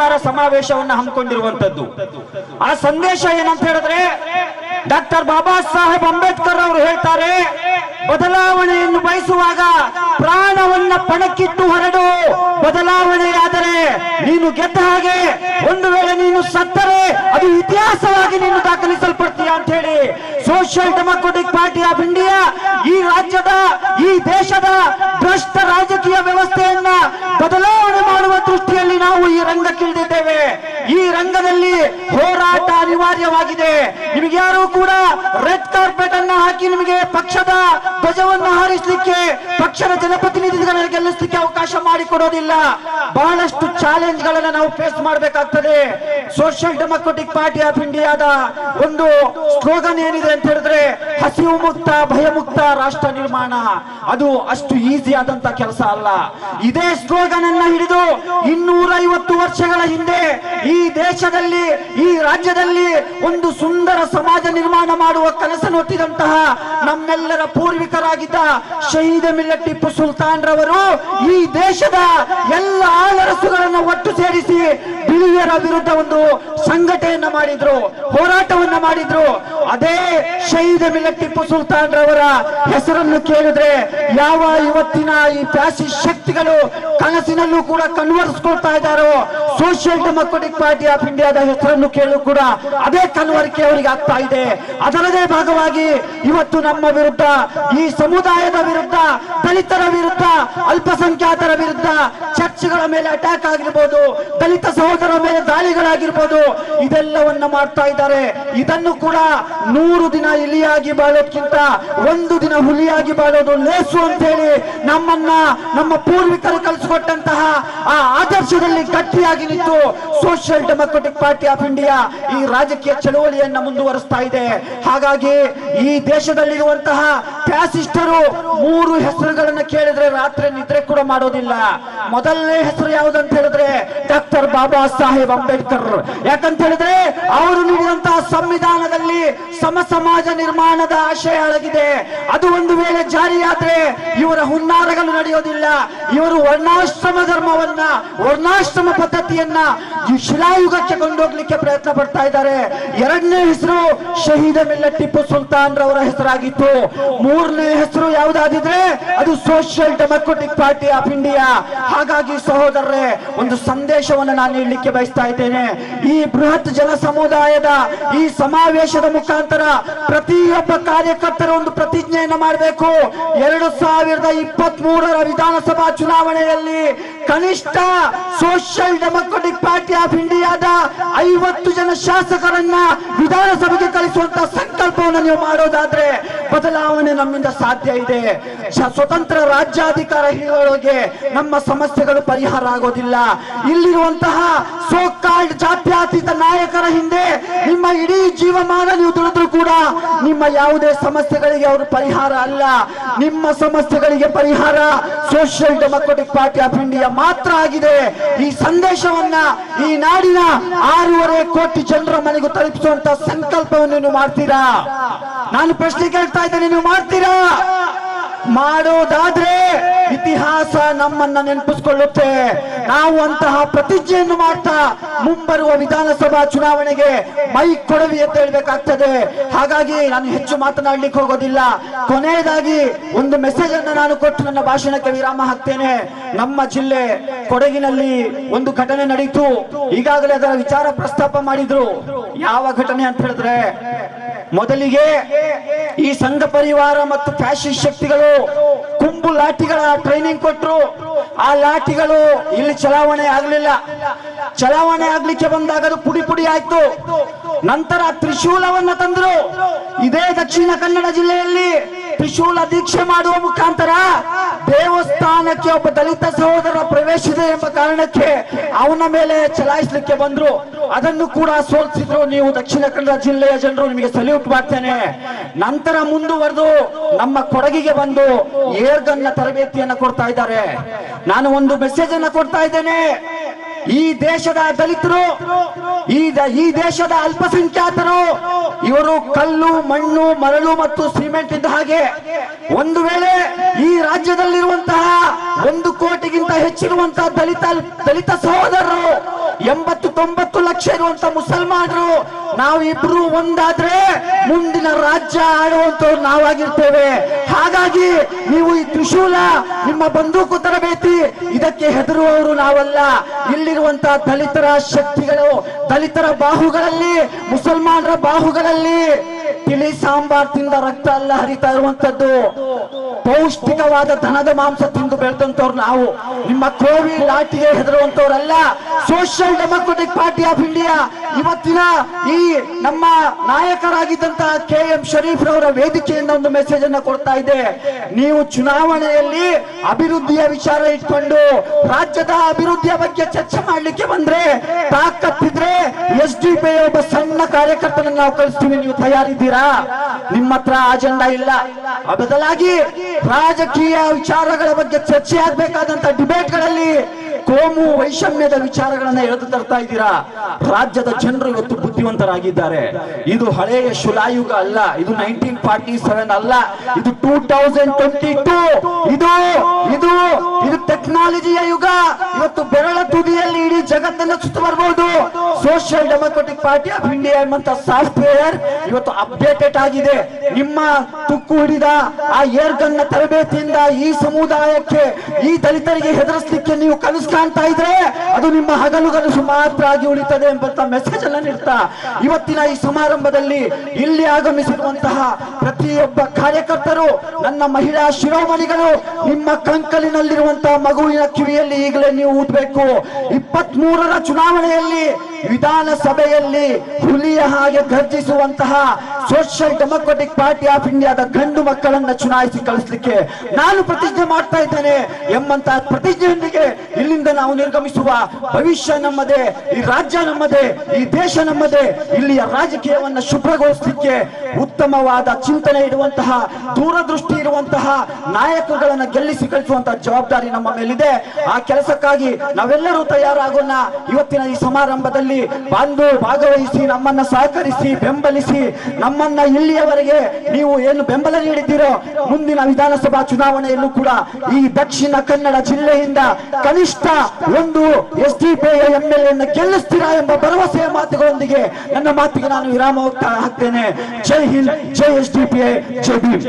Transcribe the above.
ಜಿಲ್ಲಾಧಿಕಾರ ಸಮಾವೇಶವನ್ನು ಹಮ್ಮಿಕೊಂಡಿರುವಂತದ್ದು. ಆ ಸಂದೇಶ ಏನಂತ ಹೇಳಿದ್ರೆ, ಡಾಕ್ಟರ್ ಬಾಬಾ ಸಾಹೇಬ್ ಅಂಬೇಡ್ಕರ್ ಅವರು ಹೇಳ್ತಾರೆ, ಬದಲಾವಣೆಯನ್ನು ಬಯಸುವಾಗ ಪ್ರಾಣವನ್ನ ಪಣಕ್ಕಿಟ್ಟು ಹೊರಡು. ಬದಲಾವಣೆಯಾದರೆ ನೀನು ಗೆದ್ದ ಹಾಗೆ, ಒಂದು ವೇಳೆ ನೀನು ಸತ್ತರೆ ಅದು ಇತಿಹಾಸವಾಗಿ ನೀನು ದಾಖಲಿಸಲ್ಪಡ್ತೀಯ ಅಂತ ಹೇಳಿ social Democratic Party of India ಈ ರಾಜ್ಯದ, ಈ ದೇಶದ ಭ್ರಷ್ಟ ರಾಜಕೀಯ ವ್ಯವಸ್ಥೆಯನ್ನ ಬದಲಾವಣೆ ಮಾಡುವ ದೃಷ್ಟಿಯಲ್ಲಿ ನಾವು ಈ ರಂಗಕ್ಕಿಳಿದಿದ್ದೇವೆ. ಈ ರಂಗದಲ್ಲಿ ಹೋರಾಟ ಅನಿವಾರ್ಯವಾಗಿದೆ. ನಿಮಗೆ ಯಾರು ಕೂಡ ರೆಡ್ ಕಾರ್ಪೆಟ್ ಅನ್ನ ಹಾಕಿ ನಿಮಗೆ ಪಕ್ಷದ ಧ್ವಜವನ್ನು ಹಾರಿಸಲಿಕ್ಕೆ, ಪಕ್ಷದ ಜನಪ್ರತಿನಿಧಿಗಳನ್ನು ಗೆಲ್ಲಿಸಲಿಕ್ಕೆ ಅವಕಾಶ ಮಾಡಿಕೊಡೋದಿಲ್ಲ. ಬಹಳಷ್ಟು ಚಾಲೆಂಜ್ ಗಳನ್ನ ನಾವು ಫೇಸ್ ಮಾಡಬೇಕಾಗ್ತದೆ. ಸೋಷಿಯಲ್ ಡೆಮೊಕ್ರೆಟಿಕ್ ಪಾರ್ಟಿ ಆಫ್ ಇಂಡಿಯಾದ ಒಂದು ಸ್ಲೋಗನ್ ಏನಿದೆ ಅಂತ ಹೇಳಿದ್ರೆ, ಹಸಿವು ಮುಕ್ತ ಭಯಮುಕ್ತ ರಾಷ್ಟ್ರ ನಿರ್ಮಾಣ. ಅದು ಅಷ್ಟು ಈಸಿ ಆದಂತ ಕೆಲಸ ಅಲ್ಲ. ಇದೇ ಸ್ಲೋಗನ್ ಅನ್ನ ಹಿಡಿದು 250 ವರ್ಷಗಳ ಹಿಂದೆ ಈ ದೇಶದಲ್ಲಿ, ಈ ರಾಜ್ಯದಲ್ಲಿ ಒಂದು ಸುಂದರ ಸಮಾಜ ನಿರ್ಮಾಣ ಮಾಡುವ ಕನಸನ್ನು ಹೊತ್ತಿದಂತಹ ನಮ್ಮೆಲ್ಲರ ಪೂರ್ವಿಕರಾಗಿದ್ದ ಶಹೀದ್ ಮಿಲ್ಲತ್ ಟಿಪ್ಪು ಸುಲ್ತಾನ್ ರವರು ಈ ದೇಶದ ಎಲ್ಲ ಆಳರಸುಗಳನ್ನು ಒಟ್ಟು ಸೇರಿಸಿ ಬಿಳಿಯರ ವಿರುದ್ಧ ಒಂದು ಸಂಘಟನೆಯನ್ನ ಮಾಡಿದ್ರು, ಹೋರಾಟವನ್ನ ಮಾಡಿದ್ರು. ಅದೇ ಶಹೀದ್ ಮಿಲ್ಲತ್ ಟಿಪ್ಪು ಸುಲ್ತಾನ್ ರವರ ಹೆಸರನ್ನು ಕೇಳಿದ್ರೆ ಯಾವ ಇವತ್ತಿನ ಈ ಫ್ಯಾಸಿಸ್ಟ್ ಶಕ್ತಿಗಳು ಕನಸಿನಲ್ಲೂ ಕೂಡ ಕನ್ವರ್ಸ್ಕೊಳ್ತಾ ಇದ್ದಾರೋ, ಸೋಷಿಯಲ್ ಡೆಮೊಕ್ರೆಟಿಕ್ ಪಾರ್ಟಿ ಆಫ್ ಇಂಡಿಯಾದ ಹೆಸರನ್ನು ಕೇಳಲು ಕೂಡ ಅದೇ ಕನ್ವರಿಕೆ ಅವರಿಗೆ ಆಗ್ತಾ ಇದೆ. ಅದರದೇ ಭಾಗವಾಗಿ ಇವತ್ತು ನಮ್ಮ ವಿರುದ್ಧ, ಈ ಸಮುದಾಯದ ವಿರುದ್ಧ, ದಲಿತರ ವಿರುದ್ಧ, ಅಲ್ಪಸಂಖ್ಯಾತರ ವಿರುದ್ಧ ಚರ್ಚ್ಗಳ ಮೇಲೆ ಅಟ್ಯಾಕ್ ಆಗಿರ್ಬೋದು, ದಲಿತ ಸಹೋದರರ ಮೇಲೆ ದಾಳಿಗಳಾಗಿರ್ಬೋದು, ಇದೆಲ್ಲವನ್ನ ಮಾಡ್ತಾ ಇದ್ದಾರೆ. ಇದನ್ನು ಕೂಡ 100 ದಿನ ಇಲಿಯಾಗಿ ಬಾಳೋದ್ಕಿಂತ 1 ದಿನ ಹುಲಿಯಾಗಿ ಬಾಳೋದು ಲೇಸು ಅಂತ ಹೇಳಿ ನಮ್ಮನ್ನ, ನಮ್ಮ ಪೂರ್ವಿಕರು ಕಲಿಸಿಕೊಟ್ಟಂತಹ ಆ ಆದರ್ಶದಲ್ಲಿ ಗಟ್ಟಿಯಾಗಿ ನಿಂತು social Democratic Party of India ಈ ರಾಜಕೀಯ ಚಳವಳಿಯನ್ನ ಮುಂದುವರಿಸ್ತಾ ಇದೆ. ಹಾಗಾಗಿ ಈ ದೇಶದಲ್ಲಿರುವಂತಹ ಫ್ಯಾಸಿಸ್ಟರು 3 ಹೆಸರುಗಳನ್ನ ಕೇಳಿದ್ರೆ ರಾತ್ರಿ ನಿದ್ರೆ ಕೂಡ ಮಾಡೋದಿಲ್ಲ. ಮೊದಲನೇ ಹೆಸರು ಯಾವುದಂತ ಹೇಳಿದ್ರೆ ಡಾಕ್ಟರ್ ಬಾಬಾ ಸಾಹೇಬ್ ಅಂಬೇಡ್ಕರ್. ಯಾಕಂತ ಹೇಳಿದ್ರೆ ಅವರು ನೀಡಿದಂತಹ ಸಂವಿಧಾನದಲ್ಲಿ ಸಮ ಸಮಾಜ ನಿರ್ಮಾಣದ ಆಶಯ ಅಡಗಿದೆ. ಅದು ಒಂದು ವೇಳೆ ಜಾರಿಯಾದ್ರೆ ಇವರ ಹುನ್ನಾರಗಳು ನಡೆಯೋದಿಲ್ಲ. ಇವರು ವರ್ಣಾಶ್ರಮ ಧರ್ಮವನ್ನ, ವರ್ಣಾಶ್ರಮ ಪದ್ಧತಿಯನ್ನ ಈ ಶಿಲಾಯುಗಕ್ಕೆ ಕೊಂಡೋಗ್ಲಿಕ್ಕೆ ಪ್ರಯತ್ನ ಪಡ್ತಾ ಇದ್ದಾರೆ. ಎರಡನೇ ಹೆಸರು ಶಹೀದ್ ಮಿಲ್ಲತ್ ಟಿಪ್ಪು ಸುಲ್ತಾನ್ ರವರ ಹೆಸರಾಗಿತ್ತು. 3ನೇ ಹೆಸರು ಯಾವುದಾದಿದ್ರೆ ಅದು social Democratic Party of India. ಹಾಗಾಗಿ ಸಹೋದರರೇ, ಒಂದು ಸಂದೇಶವನ್ನು ನಾನು ನೀಡಲಿಕ್ಕೆ ಬಯಸ್ತಾ ಇದ್ದೇನೆ. ಈ ಬೃಹತ್ ಜನ ಸಮುದಾಯದ ಈ ಸಮಾವೇಶದ ಮುಖಾಂತರ ಪ್ರತಿಯೊಬ್ಬ ಕಾರ್ಯಕರ್ತರ ಒಂದು ಪ್ರತಿಜ್ಞೆಯನ್ನು ಮಾಡಬೇಕು. 2023ರ ವಿಧಾನಸಭಾ ಚುನಾವಣೆಯಲ್ಲಿ ಕನಿಷ್ಠ ಸೋಷಿಯಲ್ ಡೆಮೊಕ್ರೆಟಿಕ್ ಪಾರ್ಟಿ ಆಫ್ ಇಂಡಿಯಾದ 50 ಜನ ಶಾಸಕರನ್ನ ವಿಧಾನಸಭೆಗೆ ಕಳಿಸುವಂತ ಸಂಕಲ್ಪವನ್ನು ನೀವು ಮಾಡೋದಾದ್ರೆ ಬದಲಾವಣೆ ನಮ್ಮಿಂದ ಸಾಧ್ಯ ಇದೆ. ಸ್ವತಂತ್ರ ರಾಜ್ಯಾಧಿಕಾರ ಹೇಳೋಗೆ ನಮ್ಮ ಸಮಸ್ಯೆಗಳು ಪರಿಹಾರ ಆಗೋದಿಲ್ಲ. ಇಲ್ಲಿರುವಂತಹ ಸೋಕಾಲ್ಡ್ ಜಾತ್ಯತೀತ ನಾಯಕರ ಹಿಂದೆ ನಿಮ್ಮ ಇಡೀ ಜೀವಮಾನ ನೀವು ದುಡಿದ್ರು ಕೂಡ ನಿಮ್ಮ ಯಾವುದೇ ಸಮಸ್ಯೆಗಳಿಗೆ ಅವರು ಪರಿಹಾರ ಅಲ್ಲ. ನಿಮ್ಮ ಸಮಸ್ಯೆಗಳಿಗೆ ಪರಿಹಾರ social Democratic Party of India ಮಾತ್ರ ಆಗಿದೆ. ಈ ಸಂದೇಶವನ್ನ ಈ ನಾಡಿನ 6.5 ಕೋಟಿ ಜನರ ಮನೆಗೂ ತಲುಪಿಸುವಂತ ಸಂಕಲ್ಪವನ್ನು ನೀವು ಮಾಡ್ತೀರಾ? ನಾನು ಪ್ರಶ್ನೆ ಕೇಳ್ತಾ ಇದ್ದೇನೆ, ನೀವು ಮಾಡ್ತೀರಾ? ಮಾಡೋದಾದ್ರೆ ಇತಿಹಾಸ ನಮ್ಮನ್ನ ನೆನಪಿಸಿಕೊಳ್ಳುತ್ತೆ. ನಾವು ಅಂತಹ ಪ್ರತಿಜ್ಞೆಯನ್ನು ಮಾಡ್ತಾ ಮುಂಬರುವ ವಿಧಾನಸಭಾ ಚುನಾವಣೆಗೆ ಮೈಕ್ ಕೊಡವಿ ಅಂತ ಹೇಳ್ಬೇಕಾಗ್ತದೆ. ಹಾಗಾಗಿ ನಾನು ಹೆಚ್ಚು ಮಾತನಾಡ್ಲಿಕ್ಕೆ ಹೋಗೋದಿಲ್ಲ. ಕೊನೆಯದಾಗಿ ಒಂದು ಮೆಸೇಜ್ ಅನ್ನು ನಾನು ಕೊಟ್ಟು ನನ್ನ ಭಾಷಣಕ್ಕೆ ವಿರಾಮ ಹಾಕ್ತೇನೆ. ನಮ್ಮ ಜಿಲ್ಲೆ ಕೊಡಗಿನಲ್ಲಿ ಒಂದು ಘಟನೆ ನಡೀತು. ಈಗಾಗಲೇ ಅದರ ವಿಚಾರ ಪ್ರಸ್ತಾಪ ಮಾಡಿದ್ರು. ಯಾವ ಘಟನೆ ಅಂತ ಹೇಳಿದ್ರೆ, ಮೊದಲಿಗೆ ಈ ಸಂಘ ಪರಿವಾರ ಮತ್ತು ಫ್ಯಾಸಿಸ್ಟ್ ಶಕ್ತಿಗಳು ಕುಂಬು ಲಾಠಿಗಳ ಟ್ರೈನಿಂಗ್ ಕೊಟ್ಟರು. ಆ ಲಾಠಿಗಳು ಇಲ್ಲಿ ಚಲಾವಣೆ ಆಗಲಿಲ್ಲ. ಚಲಾವಣೆ ಆಗ್ಲಿಕ್ಕೆ ಬಂದಾಗ ಅದು ಪುಡಿ ಪುಡಿ ಆಯ್ತು. ನಂತರ ತ್ರಿಶೂಲವನ್ನ ತಂದ್ರು. ಇದೇ ದಕ್ಷಿಣ ಕನ್ನಡ ಜಿಲ್ಲೆಯಲ್ಲಿ ತ್ರಿಶೂಲ ದೀಕ್ಷೆ ಮಾಡುವ ಮುಖಾಂತರ ದೇವಸ್ಥಾನಕ್ಕೆ ಒಬ್ಬ ದಲಿತ ಸಹೋದರ ಪ್ರವೇಶಿಸಿದೆ ಎಂಬ ಕಾರಣಕ್ಕೆ ಅವನ ಮೇಲೆ ಚಲಾಯಿಸಲಿಕ್ಕೆ ಬಂದ್ರು. ಅದನ್ನು ಕೂಡ ಸೋಲಿಸಿದ್ರು. ನೀವು ದಕ್ಷಿಣ ಕನ್ನಡ ಜಿಲ್ಲೆಯ ಜನರು ನಿಮಗೆ ಸಲ್ಯೂಟ್ ಮಾಡ್ತೇನೆ. ನಂತರ ಮುಂದುವರೆದು ನಮ್ಮ ಕೊಡಗಿಗೆ ಬಂದು ಏರ್ಗನ್ನ ತರಬೇತಿಯನ್ನ ಕೊಡ್ತಾ ಇದ್ದಾರೆ. ನಾನು ಒಂದು ಮೆಸೇಜ್ ಅನ್ನ ಕೊಡ್ತಾ ಇದ್ದೇನೆ. ಈ ದೇಶದ ದಲಿತರು, ಈ ದೇಶದ ಅಲ್ಪಸಂಖ್ಯಾತರು, ಇವರು ಕಲ್ಲು, ಮಣ್ಣು, ಮರಳು ಮತ್ತು ಸಿಮೆಂಟ್ ಇದ್ದ ಹಾಗೆ. ಒಂದು ವೇಳೆ ಈ ರಾಜ್ಯದಲ್ಲಿರುವಂತಹ 1 ಕೋಟಿಗಿಂತ ಹೆಚ್ಚಿರುವಂತಹ ದಲಿತ ಸಹೋದರರು 80-90 ಲಕ್ಷ ಇರುವಂತ ಮುಸಲ್ಮಾನರು ನಾವಿಬ್ರು ಒಂದಾದ್ರೆ ಮುಂದಿನ ರಾಜ್ಯ ಆಳುವಂತವ್ರು ನಾವಾಗಿರ್ತೇವೆ. ಹಾಗಾಗಿ ನೀವು ಈ ತ್ರಿಶೂಲ, ನಿಮ್ಮ ಬಂದೂಕು ತರಬೇತಿ ಇದಕ್ಕೆ ಹೆದರುವವರು ನಾವಲ್ಲ. ಇಲ್ಲಿರುವಂತಹ ದಲಿತರ ಶಕ್ತಿಗಳು, ದಲಿತರ ಬಾಹುಗಳಲ್ಲಿ, ಮುಸಲ್ಮಾನರ ಬಾಹುಗಳಲ್ಲಿ ತಿಳಿ ಸಾಂಬಾರ್ ತಿಂದ ರಕ್ತ ಅಲ್ಲ ಹರಿತಾ ಇರುವಂತದ್ದು. ಪೌಷ್ಟಿಕವಾದ ದನದ ಮಾಂಸ ತಿಂದು ಬೆಳೆದಂತವ್ರು ನಾವು. ನಿಮ್ಮ ಕೋವಿ ಲಾಟಿಗೆ ಹೆದರುವಂತವ್ರಲ್ಲ. Social Democratic Party of India ಇವತ್ತಿನ ಈ ನಮ್ಮ ನಾಯಕರಾಗಿದ್ದಂತಹ KM ಶರೀಫ್ ರವರ ವೇದಿಕೆಯಿಂದ ಒಂದು ಮೆಸೇಜ್ ಅನ್ನ ಕೊಡ್ತಾ ಇದೆ. ನೀವು ಚುನಾವಣೆಯಲ್ಲಿ ಅಭಿವೃದ್ಧಿಯ ವಿಚಾರ ಇಟ್ಕೊಂಡು ರಾಜ್ಯದ ಅಭಿವೃದ್ಧಿಯ ಬಗ್ಗೆ ಚರ್ಚೆ ಮಾಡ್ಲಿಕ್ಕೆ ಬಂದ್ರೆ, ತಾಕತ್ತಿದ್ರೆ SDP ಒಬ್ಬ ಸಣ್ಣ ಕಾರ್ಯಕರ್ತನನ್ನು ನಾವು ಕಳಿಸ್ತೀವಿ, ನೀವು ತಯಾರಿದ್ದೀರಾ? ನಿಮ್ಮ ಹತ್ರ ಅಜೆಂಡಾ ಇಲ್ಲ. ಬದಲಾಗಿ ರಾಜಕೀಯ ವಿಚಾರಗಳ ಬಗ್ಗೆ ಚರ್ಚೆ ಆಗ್ಬೇಕಾದಂತ ಡಿಬೇಟ್ಗಳಲ್ಲಿ ಕೋಮು ವೈಷಮ್ಯದ ವಿಚಾರಗಳನ್ನ ಎಳೆದು ತರ್ತಾ ಇದ್ದೀರಾ. ರಾಜ್ಯದ ಜನರು ಇವತ್ತು ಬುದ್ಧಿವಂತರಾಗಿದ್ದಾರೆ. ಇದು ಹಳೆಯ ಶಿಲಾಯುಗ ಅಲ್ಲ, ಇದು 1947 ಅಲ್ಲ, ಇದು 2022. ಇದು ಟೆಕ್ನಾಲಜಿಯ ಯುಗ. ಇವತ್ತು ಬೆರಳ ತುದಿಯಲ್ಲಿ ಇಡೀ ಜಗತ್ತನ್ನು ಸುತ್ತ ಬರಬಹುದು. Social Democratic Party of India ಎಂಬಂತ ಸಾಫ್ಟ್ವೇರ್ ಇವತ್ತು ಅಪ್ಡೇಟೆಡ್ ಆಗಿದೆ. ನಿಮ್ಮ ತುಕ್ಕು ಹಿಡಿದ ಆ ಏರ್ಗನ್ನ ತರಬೇತಿಯಿಂದ ಈ ಸಮುದಾಯಕ್ಕೆ, ಈ ದಲಿತರಿಗೆ ಹೆದರಿಸಲಿಕ್ಕೆ ನೀವು ಕನಸು ಕಾಣ್ತಾ ಇದ್ರೆ ಅದು ನಿಮ್ಮ ಹಗಲುಗನಸು ಮಾತ್ರ ಆಗಿ ಉಳಿತದೆ ಎಂಬಂತ ಮೆಸೇಜ್ ಅನ್ನ ನೀಡ್ತಾ ಇವತ್ತಿನ ಈ ಸಮಾರಂಭದಲ್ಲಿ ಇಲ್ಲಿ ಆಗಮಿಸಿರುವಂತಹ ಪ್ರತಿಯೊಬ್ಬ ಕಾರ್ಯಕರ್ತರು, ನನ್ನ ಮಹಿಳಾ ಶಿರೋಮಣಿಗಳು, ನಿಮ್ಮ ಕಂಕಲಿನಲ್ಲಿರುವಂತಹ ಮಗುವಿನ ಕಿವಿಯಲ್ಲಿ ಈಗಲೇ ನೀವು ಊದಬೇಕು. 23ರ ಚುನಾವಣೆಯಲ್ಲಿ ವಿಧಾನಸಭೆಯಲ್ಲಿ ಹುಲಿಯ ಹಾಗೆ ಗರ್ಜಿಸುವಂತಹ ಸೋಷಿಯಲ್ ಡೆಮೊಕ್ರೆಟಿಕ್ ಪಾರ್ಟಿ ಆಫ್ ಇಂಡಿಯಾದ ಗಂಡು ಮಕ್ಕಳನ್ನ ಚುನಾಯಿಸಿ ಕಳಿಸ್ಲಿಕ್ಕೆ ನಾನು ಪ್ರತಿಜ್ಞೆ ಮಾಡ್ತಾ ಇದ್ದೇನೆ ಎಂಬಂತಹ ಪ್ರತಿಜ್ಞೆಯೊಂದಿಗೆ ಇಲ್ಲಿಂದ ನಾವು ನಿರ್ಗಮಿಸುವ. ಭವಿಷ್ಯ ನಮ್ಮದೇ, ಈ ರಾಜ್ಯ ನಮ್ಮದೇ, ಈ ದೇಶ ನಮ್ಮದೇ. ಇಲ್ಲಿಯ ರಾಜಕೀಯವನ್ನ ಶುಭ್ರಗೊಳಿಸಲಿಕ್ಕೆ ಉತ್ತಮವಾದ ಚಿಂತನೆ ಇರುವಂತಹ, ದೂರದೃಷ್ಟಿ ಇರುವಂತಹ ನಾಯಕರುಗಳನ್ನ ಗೆಲ್ಲಿಸಿ ಕಳಿಸುವಂತಹ ಜವಾಬ್ದಾರಿ ನಮ್ಮ ಮೇಲಿದೆ. ಆ ಕೆಲಸಕ್ಕಾಗಿ ನಾವೆಲ್ಲರೂ ತಯಾರಾಗೋಣ. ಇವತ್ತಿನ ಈ ಸಮಾರಂಭದಲ್ಲಿ ಬಂದು ಭಾಗವಹಿಸಿ, ನಮ್ಮನ್ನ ಸಹಕರಿಸಿ, ಬೆಂಬಲಿಸಿ, ನಮ್ಮನ್ನ ಇಲ್ಲಿಯವರೆಗೆ ನೀವು ಏನು ಬೆಂಬಲ ನೀಡಿದ್ದೀರೋ, ಮುಂದಿನ ವಿಧಾನಸಭಾ ಚುನಾವಣೆಯಲ್ಲೂ ಕೂಡ ಈ ದಕ್ಷಿಣ ಕನ್ನಡ ಜಿಲ್ಲೆಯಿಂದ ಕನಿಷ್ಠ ಒಂದು SDP MLA ಗೆಲ್ಲಿಸ್ತೀರಾ ಎಂಬ ಭರವಸೆಯ ಮಾತುಗಳೊಂದಿಗೆ ನನ್ನ ಮಾತಿಗೆ ನಾನು ವಿರಾಮ ಹಾಕ್ತೇನೆ. ಜೈ ಹಿಂದ್, ಜೈ SDP, ಜೈ ಭೀಮ್.